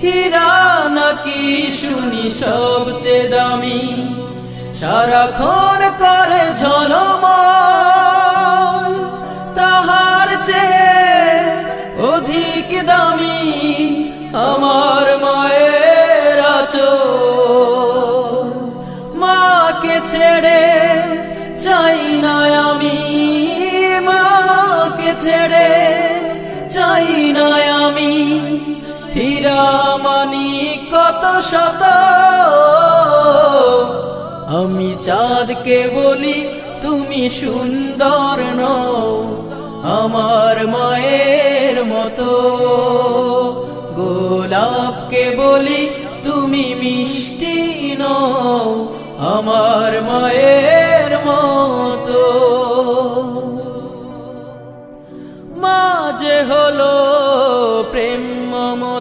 হীরা নাকি শুনি সবচেয়ে দামি, সারাক্ষণ করে ঝলমল, তাহার চেয়ে অধিক দামি আমার মায়ের আঁচল। মাকে ছেড়ে চাই না আমি, মাকে ছেড়ে চাই না আমি, হীরা মানিক কত শত। আমি চাঁদকে বলি তুমি সুন্দর নও আমার মায়ের মতো, গোলাপকে বলি তুমি মিষ্টি নও আমার মায়ের